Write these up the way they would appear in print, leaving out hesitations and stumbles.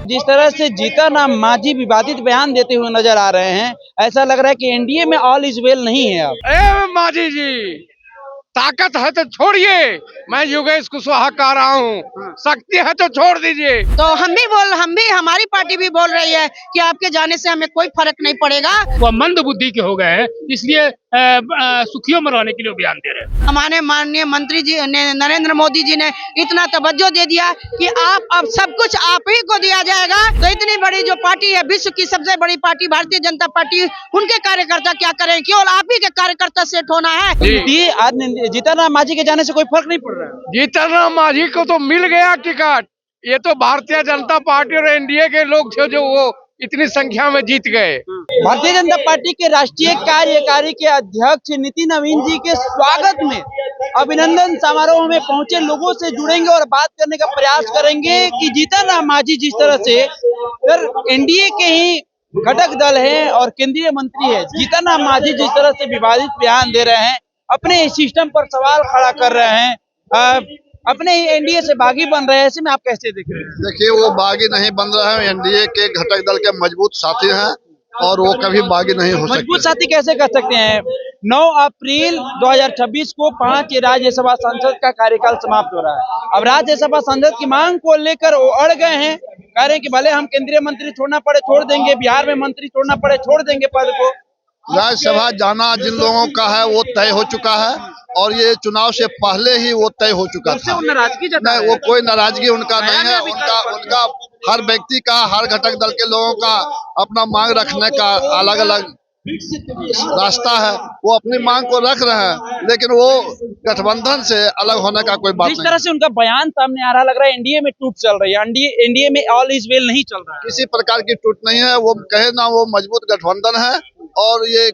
जिस तरह से जीतन राम मांझी विवादित बयान देते हुए नजर आ रहे हैं, ऐसा लग रहा है कि एनडीए में ऑल इज वेल नहीं है। अब मांझी जी, ताकत है तो छोड़िए, मैं योगेश कुशवाहा कह रहा हूँ, शक्ति है तो छोड़ दीजिए। तो हम भी हमारी पार्टी भी बोल रही है कि आपके जाने से हमें कोई फर्क नहीं पड़ेगा। वो मंद बुद्धि के हो गए हैं, इसलिए सुखियों मनाने के लिए बयान दे रहे हैं। हमारे माननीय मंत्री जी ने, नरेंद्र मोदी जी ने इतना तवज्जो दे दिया कि आप अब सब कुछ आप ही को दिया जाएगा। तो इतनी बड़ी जो पार्टी है, विश्व की सबसे बड़ी पार्टी भारतीय जनता पार्टी, उनके कार्यकर्ता क्या करें? केवल आप ही के कार्यकर्ता सेट होना है। जीतन राम मांझी के जाने से कोई फर्क नहीं पड़ रहा है। जीतन राम मांझी को तो मिल गया टिकट, ये तो भारतीय जनता पार्टी और एनडीए के लोग थे जो वो इतनी संख्या में जीत गए। भारतीय जनता पार्टी के राष्ट्रीय कार्यकारी के अध्यक्ष नितिन नवीन जी के स्वागत में अभिनंदन समारोह में पहुंचे लोगों से जुड़ेंगे और बात करने का प्रयास करेंगे कि जीतन राम मांझी जिस तरह से एनडीए के ही घटक दल है और केंद्रीय मंत्री है, जीतन राम मांझी जिस तरह से विवादित बयान दे रहे हैं, अपने सिस्टम पर सवाल खड़ा कर रहे हैं, अपने एनडीए से बागी बन रहे हैं, ऐसे में आप कैसे देख रहे हैं? देखिए, वो बागी नहीं बन रहे हैं, एनडीए के घटक दल के मजबूत साथी हैं और वो कभी बागी नहीं हो सकते। मजबूत साथी कैसे कर सकते हैं? 9 अप्रैल 2026 को 5 राज्यसभा सांसद का कार्यकाल समाप्त हो रहा है। अब राज्यसभा सांसद की मांग को लेकर वो अड़ गए हैं, कह रहे हैं कि भले हम केंद्रीय मंत्री छोड़ना पड़े छोड़ देंगे, बिहार में मंत्री छोड़ना पड़े छोड़ देंगे पद को। राज्यसभा जाना जिन लोगों का है वो तय हो चुका है और ये चुनाव से पहले ही वो तय हो चुका था। नाराजगी नहीं, वो कोई नाराजगी उनका नहीं है। उनका हर व्यक्ति का, हर घटक दल के लोगों का अपना मांग रखने का अलग अलग रास्ता है। वो अपनी मांग को रख रहे हैं, लेकिन वो गठबंधन से अलग होने का कोई बात नहीं। जिस तरह से उनका बयान सामने आ रहा, लग रहा है एनडीए में टूट चल रही है, एनडीए में ऑल इज वेल नहीं चल रहा है। किसी प्रकार की टूट नहीं है। वो कहे ना, वो मजबूत गठबंधन है। और ये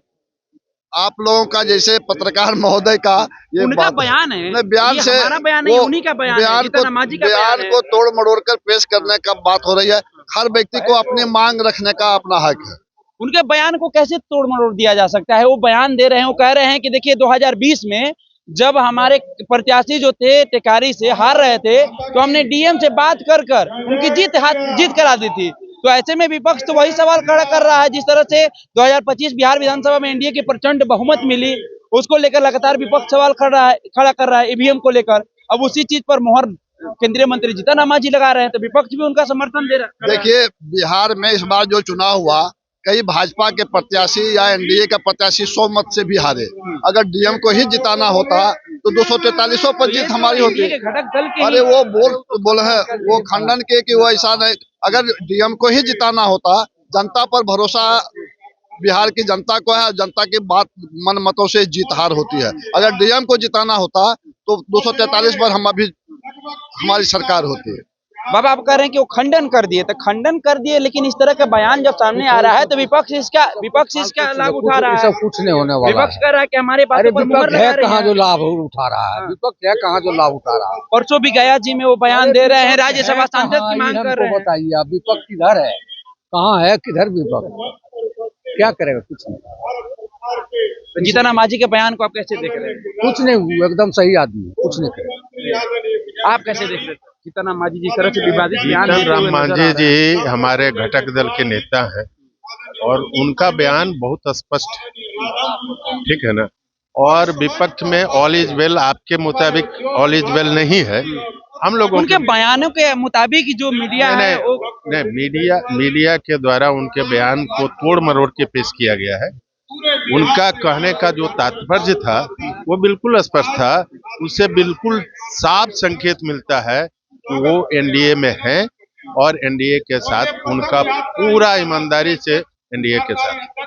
आप लोगों का जैसे पत्रकार महोदय का ये उनका बयान है, बयान से बयान नहीं, उन्हीं का बयान को तोड़ मरोड़ कर पेश करने का बात हो रही है। हर व्यक्ति को अपनी मांग रखने का अपना हक है। उनके बयान को कैसे तोड़ मरोड़ दिया जा सकता है? वो बयान दे रहे हैं, वो कह रहे हैं कि देखिए 2020 में जब हमारे प्रत्याशी जो थे टेकारी से हार रहे थे, तो हमने डीएम से बात कर उनकी जीत करा दी थी। तो ऐसे में विपक्ष तो वही सवाल खड़ा कर रहा है, जिस तरह से 2025 बिहार विधानसभा में एनडीए की प्रचंड बहुमत मिली, उसको लेकर लगातार विपक्ष सवाल खड़ा कर रहा है ईवीएम को लेकर। अब उसी चीज पर मोहर केंद्रीय मंत्री जीतन राम मांझी लगा रहे हैं, तो विपक्ष भी उनका समर्थन दे रहा है। देखिए, बिहार में इस बार जो चुनाव हुआ, कई भाजपा के प्रत्याशी या एनडीए का प्रत्याशी 100 मत से भी हारे। अगर डीएम को ही जिताना होता तो 243 पर जीत हमारी होती। अरे वो बोल है, वो खंडन के कि वो ऐसा नहीं। अगर डीएम को ही जिताना होता, जनता पर भरोसा बिहार की जनता को है, जनता की बात मन मतों से जीत हार होती है। अगर डीएम को जिताना होता तो 243 पर हमारी सरकार होती है। बाबा, आप कह रहे हैं कि वो खंडन कर दिए, तो खंडन कर दिए, लेकिन इस तरह का बयान जब सामने आ रहा है तो विपक्ष इसका लाभ उठा रहा है। सब कुछ नहीं होने वाला। विपक्ष कह रहा है कि हमारे बातों पर मुहर लगा रहे हैं। कहाँ जो लाभ उठा रहा है विपक्ष है, कहाँ जो लाभ उठा रहा है। परसों भी गया जी में वो बयान दे रहे हैं, राज्यसभा सांसद की मांग कर रहे हैं। बताइए आप, विपक्ष किधर है, कहाँ है, किधर विपक्ष, क्या करेगा? कुछ नहीं। जीतन राम मांझी के बयान को आप कैसे देख रहे हैं? कुछ नहीं, एकदम सही आदमी, कुछ नहीं करेगा। आप कैसे देख रहे हैं जीतन राम मांझी जिस तरह से विवादित बयान? जीतन राम मांझी जी हमारे घटक दल के नेता हैं और उनका बयान बहुत स्पष्ट है, ठीक है ना। और विपक्ष में ऑल इज वेल, आपके मुताबिक ऑल इज वेल नहीं है। हम लोग उनके बयानों के मुताबिक जो मीडिया है मीडिया के द्वारा उनके बयान को तोड़ मरोड़ के पेश किया गया है। उनका कहने का जो तात्पर्य था वो बिल्कुल स्पष्ट था। उससे बिल्कुल साफ संकेत मिलता है कि वो एनडीए में है और एनडीए के साथ उनका पूरा ईमानदारी से एनडीए के साथ।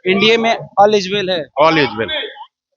एनडीए में ऑल इज वेल है। All is well,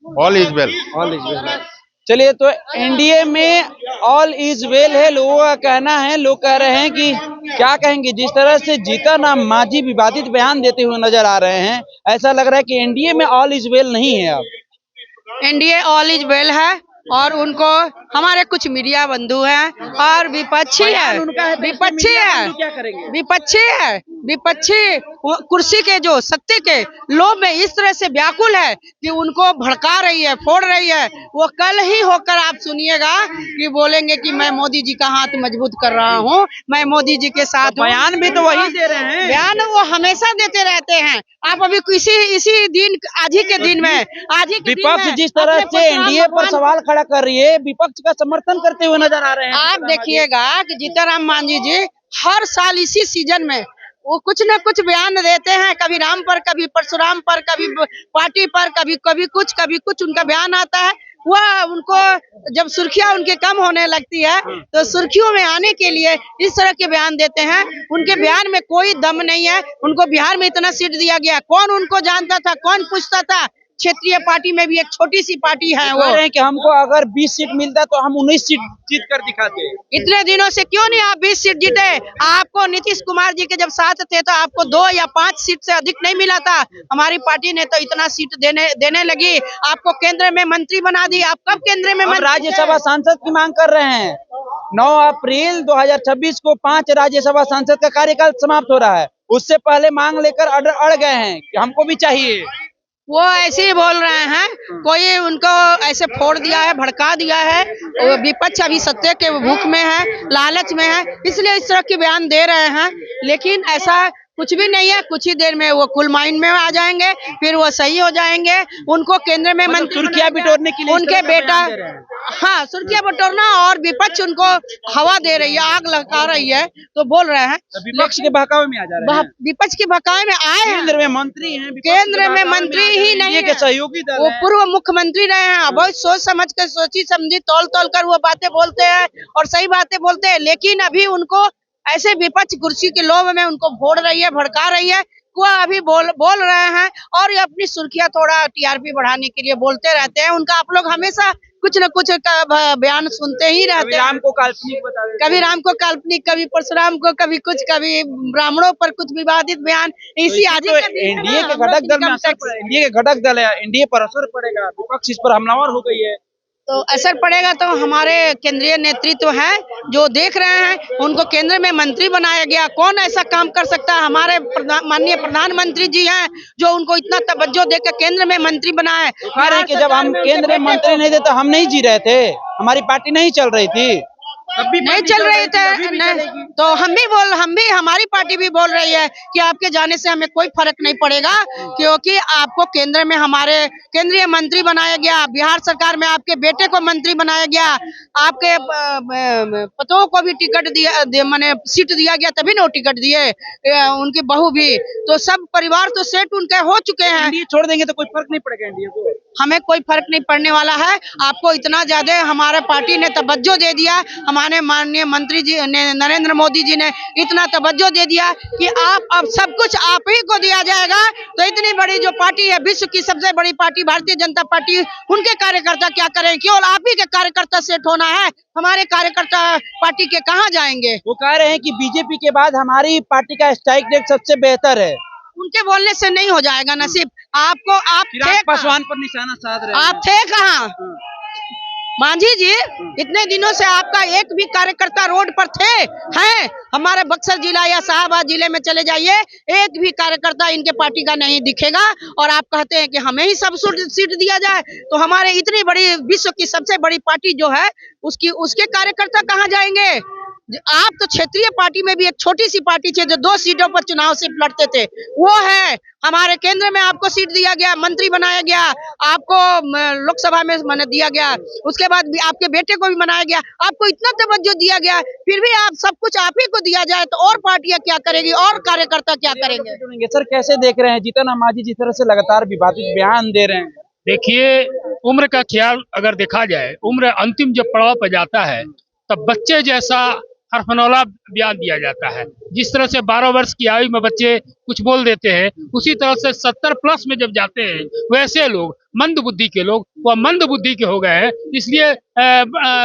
all is well, all is well. चलिए, तो एनडीए में ऑल इज वेल है, लोगों का कहना है। लोग कह रहे हैं कि क्या कहेंगे, जिस तरह से जीतन राम मांझी विवादित बयान देते हुए नजर आ रहे हैं, ऐसा लग रहा है कि एनडीए में ऑल इज वेल नहीं है। अब एनडीए ऑल इज वेल है और उनको हमारे कुछ मीडिया बंधु हैं और विपक्षी है, क्या करेंगे? विपक्षी है, विपक्षी कुर्सी के जो सत्ते के लोभ में इस तरह से व्याकुल है कि उनको भड़का रही है, फोड़ रही है। वो कल ही होकर आप सुनिएगा कि बोलेंगे कि मैं मोदी जी का हाथ मजबूत कर रहा हूँ, मैं मोदी जी के साथ हूँ। बयान भी तो वही दे रहे हैं। बयान वो हमेशा देते रहते हैं। आप अभी इसी दिन, आज ही के दिन में, विपक्ष जिस तरह से एनडीए पर सवाल खड़ा कर रही है, विपक्ष का समर्थन करते हुए नजर आ रहे हैं। आप देखिएगा कि जीतनराम मांझी जी हर साल इसी सीजन में वो कुछ न कुछ बयान देते हैं, कभी राम पर, कभी परशुराम पर, कभी पार्टी पर, कभी कुछ उनका बयान आता है। वह उनको जब सुर्खियां उनके कम होने लगती है तो सुर्खियों में आने के लिए इस तरह के बयान देते हैं। उनके बयान में कोई दम नहीं है। उनको बिहार में इतना सीट दिया गया, कौन उनको जानता था, कौन पूछता था। क्षेत्रीय पार्टी में भी एक छोटी सी पार्टी है, वो कह रहे हैं कि हमको अगर 20 सीट मिलता तो हम 19 सीट जीत कर दिखाते। इतने दिनों से क्यों नहीं आप 20 सीट जीते? आपको नीतीश कुमार जी के जब साथ थे तो आपको 2 या 5 सीट से अधिक नहीं मिला था। हमारी पार्टी ने तो इतना सीट देने लगी, आपको केंद्र में मंत्री बना दी। आप कब केंद्र में मंत्री? राज्यसभा सांसद की मांग कर रहे हैं। 9 अप्रैल 2026 को 5 राज्यसभा सांसद का कार्यकाल समाप्त हो रहा है। उससे पहले मांग लेकर अड़ गए हैं कि हमको भी चाहिए। वो ऐसे ही बोल रहे हैं, कोई उनको ऐसे फोड़ दिया है, भड़का दिया है। विपक्ष अभी सत्य के भूख में है, लालच में है, इसलिए इस तरह के बयान दे रहे हैं। लेकिन ऐसा कुछ भी नहीं है। कुछ ही देर में वो कुल माइंड में आ जाएंगे, फिर वो सही हो जाएंगे। उनको केंद्र में मंत्री सुर्खियां बिटोरने के लिए उनके बेटा, हाँ, सुर्खियां बटोरना, और विपक्ष उनको हवा दे रही है, आग लगा रही है, तो बोल रहे हैं विपक्ष के बहकावे में आ जा रहे हैं। विपक्ष के बहकावे में आए हैं। केंद्र में मंत्री हैं, केंद्र में मंत्री ही नहीं के सहयोगी दल वो हैं। पूर्व मुख्यमंत्री रहे हैं। बहुत सोच समझ कर, सोची समझी, तौल कर वो बातें बोलते हैं और सही बातें बोलते हैं। लेकिन अभी उनको ऐसे विपक्ष कुर्सी के लोभ में उनको फोड़ रही है, भड़का रही है। वो अभी बोल रहे हैं और ये अपनी सुर्खियां थोड़ा टीआरपी बढ़ाने के लिए बोलते रहते हैं। उनका आप लोग हमेशा कुछ न कुछ बयान सुनते ही रहते हैं। राम को काल्पनिक बता देते हैं। कभी राम को काल्पनिक, कभी परशुराम को, कभी कुछ, कभी ब्राह्मणों पर कुछ विवादित बयान। इसी आज एनडीए के घटक दल में एनडीए के घटक दल है, एनडीए पर असर पड़ेगा। विपक्ष इस पर हमलावर हो गई है तो असर पड़ेगा। तो हमारे केंद्रीय नेतृत्व है जो देख रहे हैं, उनको केंद्र में मंत्री बनाया गया। कौन ऐसा काम कर सकता है? हमारे माननीय प्रधानमंत्री जी हैं जो उनको इतना तवज्जो देकर केंद्र में मंत्री बनाए। कह रहे हैं कि जब हम केंद्र में मंत्री नहीं थे तो हम नहीं जी रहे थे, हमारी पार्टी नहीं चल रही थी। नहीं चल रहे थे तो हम भी हमारी पार्टी भी बोल रही है कि आपके जाने से हमें कोई फर्क नहीं पड़ेगा, क्योंकि आपको केंद्र में हमारे केंद्रीय मंत्री बनाया गया। बिहार सरकार में आपके बेटे को मंत्री बनाया गया, आपके पतों को भी टिकट दिया, माने सीट दिया गया, तभी ना टिकट दिए, उनकी बहू भी। तो सब परिवार तो सेट उनके हो चुके हैं। एनडीए छोड़ देंगे तो कोई फर्क नहीं पड़ेगा एनडीए को। हमें कोई फर्क नहीं पड़ने वाला है। आपको इतना ज्यादा हमारे पार्टी ने तवज्जो दे दिया, हमारे माननीय मंत्री जी ने, नरेंद्र मोदी जी ने इतना तवज्जो दे दिया कि आप अब सब कुछ आप ही को दिया जाएगा। तो इतनी बड़ी जो पार्टी है, विश्व की सबसे बड़ी पार्टी भारतीय जनता पार्टी, उनके कार्यकर्ता क्या करें? केवल आप ही के कार्यकर्ता सेट होना है, हमारे कार्यकर्ता पार्टी के कहाँ जाएंगे? वो कह रहे हैं कि बीजेपी के बाद हमारी पार्टी का स्ट्राइक रेट सबसे बेहतर है। उनके बोलने से नहीं हो जाएगा नसीब। आपको आप थे पासवान पर निशाना साध रहे हैं। आप थे कहाँ? मांझी जी, इतने दिनों से आपका एक भी कार्यकर्ता रोड पर थे हैं? हमारे बक्सर जिला या शाहबाद जिले में चले जाइए, एक भी कार्यकर्ता इनके पार्टी का नहीं दिखेगा। और आप कहते हैं कि हमें ही सब सीट दिया जाए। तो हमारे इतनी बड़ी विश्व की सबसे बड़ी पार्टी जो है, उसके कार्यकर्ता कहाँ जाएंगे? आप तो क्षेत्रीय पार्टी में भी एक छोटी सी पार्टी थी जो 2 सीटों पर चुनाव से लड़ते थे, वो है। हमारे केंद्र में आपको सीट दिया गया, मंत्री बनाया गया, आपको लोकसभा में दिया गया, उसके बाद भी आपके बेटे को भी बनाया गया, आपको इतना तवज्जो दिया गया, फिर भी आप सब कुछ आप ही को दिया जाए तो और पार्टियां क्या करेगी और कार्यकर्ता क्या करेंगे? सर, कैसे देख रहे हैं जीतन मांझी जिस तरह से लगातार विवादित बयान दे रहे हैं? देखिए, उम्र का ख्याल अगर देखा जाए, उम्र अंतिम जब पड़ाव पर जाता है तब बच्चे जैसा हरफनौला बयान दिया जाता है। जिस तरह से 12 वर्ष की आयु में बच्चे कुछ बोल देते हैं, उसी तरह से 70 प्लस में जब जाते हैं, वैसे लोग, मंद बुद्धि के लोग, वह मंद बुद्धि के हो गए हैं। इसलिए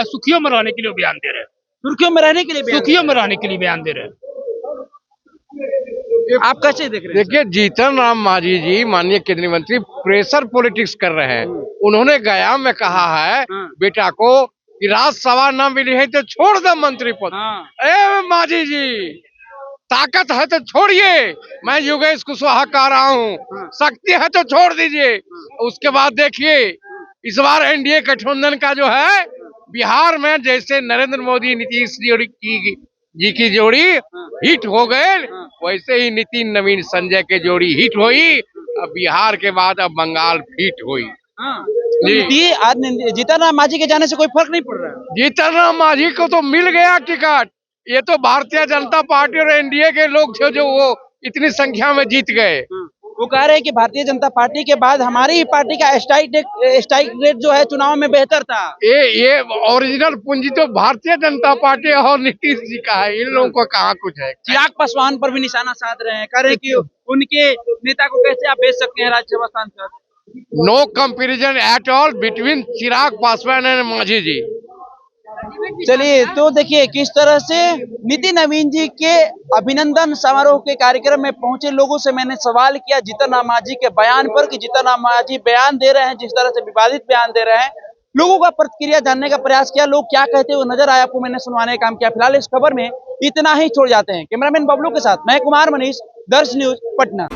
सुखियों में रहने के लिए बयान दे रहे हैं। सुर्खियों में रहने के लिए बयान दे रहे हैं। आप कैसे देख रहे हैं? देखिए, जीतन राम मांझी जी माननीय केंद्रीय मंत्री प्रेशर पॉलिटिक्स कर रहे हैं। उन्होंने गया में कहा है बेटा को कि राज्यसभा न मिली है तो छोड़ दो मंत्री पद। ए मांझी जी, ताकत है तो छोड़िए, मैं योगेश कुशवाहा कह रहा हूँ, शक्ति है तो छोड़ दीजिए। उसके बाद देखिए इस बार एनडीए गठबंधन का जो है बिहार में जैसे नरेंद्र मोदी नीतीश जी की जोड़ी हिट हो गए, वैसे ही नितिन नवीन संजय के जोड़ी हिट हुई। अब बिहार के बाद अब बंगाल फिट हुई। जी, आज जीतन राम मांझी के जाने से कोई फर्क नहीं पड़ रहा है। जीतन राम मांझी को तो मिल गया टिकट, ये तो भारतीय जनता पार्टी और एनडीए के लोग थे जो वो इतनी संख्या में जीत गए। वो कह रहे हैं कि भारतीय जनता पार्टी के बाद हमारी ही पार्टी का स्ट्राइक रेट जो है चुनाव में बेहतर था। ये ओरिजिनल पूंजी तो भारतीय जनता पार्टी और नीतीश जी का है, इन लोगों को कहाँ कुछ है। चिराग पासवान पर भी निशाना साध रहे हैं, कह रहे हैं कि उनके नेता को कैसे आप बेच सकते हैं राज्यसभा सांसद। No comparison at all between Chirag Paswan and Manjhi ji. चलिए तो देखिए किस तरह से नितिन नवीन जी के अभिनंदन समारोह के कार्यक्रम में पहुंचे लोगों से मैंने सवाल किया जीतन राम मांझी के बयान पर कि जीतन राम मांझी बयान दे रहे हैं, जिस तरह से विवादित बयान दे रहे हैं, लोगों का प्रतिक्रिया जानने का प्रयास किया, लोग क्या कहते हुए नजर आए आपको मैंने सुनवाने का काम किया। फिलहाल इस खबर में इतना ही छोड़ जाते हैं। कैमरामैन बबलू के साथ मैं कुमार मनीष, दर्श न्यूज, पटना।